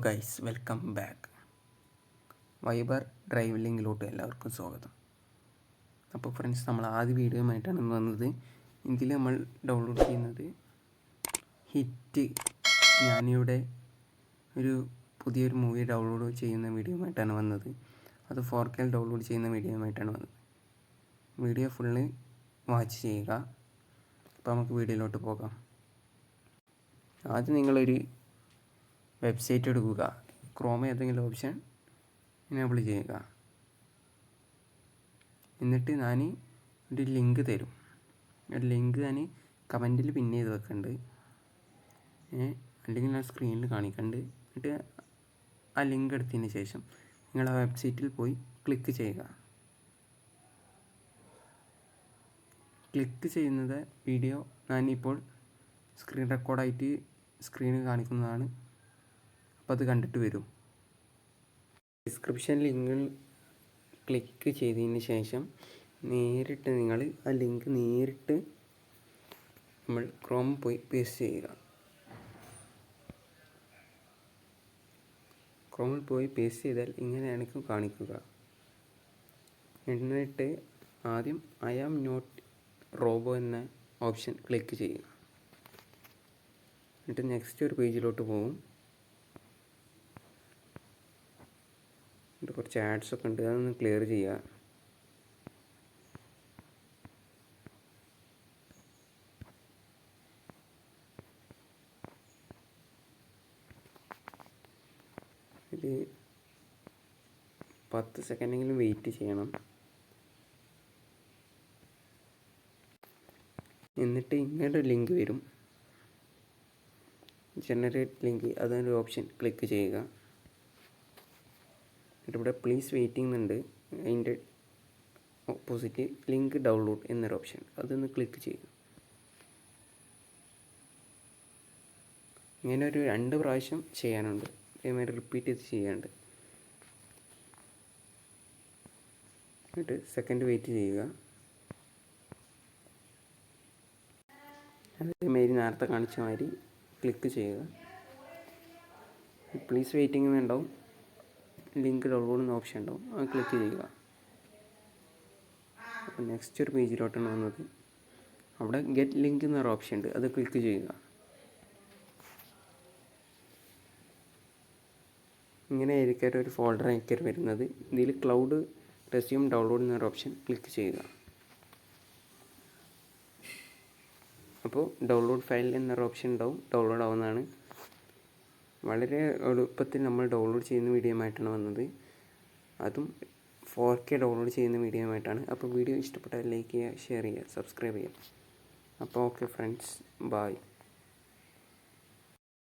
Guys, welcome back. Viber drive ലിങ്കിലോട്ട് എല്ലാവർക്കും സ്വാഗതം. അപ്പോൾ ഫ്രണ്ട്സ്, നമ്മൾ ആദ്യ വീഡിയോയുമായിട്ടാണ് വന്നത്. ഇതിൽ നമ്മൾ ഡൗൺലോഡ് ചെയ്യുന്നത് ഹിറ്റ് ഞാനിവിടെ ഒരു പുതിയൊരു മൂവി ഡൗൺലോഡ് ചെയ്യുന്ന വീഡിയോയുമായിട്ടാണ് വന്നത്. അത് 4K ഡൗൺലോഡ് ചെയ്യുന്ന വീഡിയോയുമായിട്ടാണ് വന്നത്. വീഡിയോ ഫുള്ള് വാച്ച് ചെയ്യുക. അപ്പോൾ നമുക്ക് വീഡിയോയിലോട്ട് പോകാം. ആദ്യം നിങ്ങളൊരു വെബ്സൈറ്റ് എടുക്കുക. ക്രോം ഏതെങ്കിലും ഓപ്ഷൻ എനേബിൾ ചെയ്യുക. എന്നിട്ട് ഞാൻ ഒരു ലിങ്ക് തരും. ഒരു ലിങ്ക് ഞാൻ കമൻറ്റിൽ പിൻ ചെയ്ത് വെക്കുന്നുണ്ട്, അല്ലെങ്കിൽ ഞാൻ സ്ക്രീനിൽ കാണിക്കുന്നുണ്ട്. എന്നിട്ട് ആ ലിങ്ക് എടുത്തതിന് ശേഷം നിങ്ങൾ ആ വെബ്സൈറ്റിൽ പോയി ക്ലിക്ക് ചെയ്യുക. ക്ലിക്ക് ചെയ്യുന്നത് വീഡിയോ ഞാനിപ്പോൾ സ്ക്രീൻ റെക്കോർഡായിട്ട് സ്ക്രീനിൽ കാണിക്കുന്നതാണ്. അപ്പോൾ അത് കണ്ടിട്ട് വരും. ഡിസ്ക്രിപ്ഷൻ ലിങ്കിൽ ക്ലിക്ക് ചെയ്തതിന് ശേഷം നേരിട്ട് നിങ്ങൾ ആ ലിങ്ക് നേരിട്ട് നമ്മൾ ക്രോം പോയി പേസ്റ്റ് ചെയ്യുക. ക്രോമിൽ പോയി പേസ്റ്റ് ചെയ്താൽ ഇങ്ങനെയാണ് കാണിക്കുക. എന്നിട്ട് ആദ്യം ഐ ആം നോട്ട് റോബോ എന്ന ഓപ്ഷൻ ക്ലിക്ക് ചെയ്യുക. എന്നിട്ട് നെക്സ്റ്റ് ഒരു പേജിലോട്ട് പോകും. കുറച്ച് ആഡ്സൊക്കെ ഉണ്ട്, അതൊന്ന് ക്ലിയർ ചെയ്യുക. ഒരു 10 സെക്കൻഡെങ്കിലും വെയിറ്റ് ചെയ്യണം. എന്നിട്ട് ഇങ്ങനൊരു ലിങ്ക് വരും, ജനറേറ്റ് ലിങ്ക്. അതൊരു ഓപ്ഷൻ ക്ലിക്ക് ചെയ്യുക. എന്നിട്ട് ഇവിടെ പ്ലീസ് വെയിറ്റിംഗ് എന്നുണ്ട്. അതിൻ്റെ ഓപ്പോസിറ്റ് ലിങ്ക് ഡൗൺലോഡ് എന്നൊരു ഓപ്ഷൻ, അതൊന്ന് ക്ലിക്ക് ചെയ്യുക. ഇങ്ങനെ ഒരു 2 പ്രാവശ്യം ചെയ്യാനുണ്ട്. അതേമാതിരി റിപ്പീറ്റ് ചെയ്ത് ചെയ്യാനുണ്ട്. എന്നിട്ട് സെക്കൻഡ് വെയിറ്റ് ചെയ്യുക. അതേമാതിരി നേരത്തെ കാണിച്ച മാതിരി ക്ലിക്ക് ചെയ്യുക. പ്ലീസ് വെയിറ്റിംഗ് എന്നുണ്ടാവും, ലിങ്ക് ഡൗൺലോഡ് എന്ന ഓപ്ഷൻ ഉണ്ടാവും, അത് ക്ലിക്ക് ചെയ്യുക. അപ്പോൾ നെക്സ്റ്റ് ഒരു പേജിലോട്ടാണ് വന്നത്. അവിടെ ഗെറ്റ് ലിങ്ക് എന്നൊരു ഓപ്ഷൻ ഉണ്ട്, അത് ക്ലിക്ക് ചെയ്യുക. ഇങ്ങനെ ആയിരിക്കും ഒരു ഫോൾഡർ ആയിരിക്കും വരുന്നത്. ഇതിൽ ക്ലൗഡ് റെസ്യൂം ഡൗൺലോഡ് എന്നൊരു ഓപ്ഷൻ ക്ലിക്ക് ചെയ്യുക. അപ്പോൾ ഡൗൺലോഡ് ഫയൽ എന്നൊരു ഓപ്ഷൻ ഉണ്ടാവും, ഡൗൺലോഡ് ആവുന്നതാണ്. വളരെ എളുപ്പത്തിൽ നമ്മൾ ഡൗൺലോഡ് ചെയ്യുന്ന വീഡിയോയുമായിട്ടാണ് വന്നത്. അതും 4K ഡൗൺലോഡ് ചെയ്യുന്ന വീഡിയോയുമായിട്ടാണ്. അപ്പോൾ വീഡിയോ ഇഷ്ടപ്പെട്ടാൽ ലൈക്ക് ചെയ്യുക, ഷെയർ ചെയ്യുക, സബ്സ്ക്രൈബ് ചെയ്യുക. അപ്പോൾ ഓക്കെ ഫ്രണ്ട്സ്, ബൈ.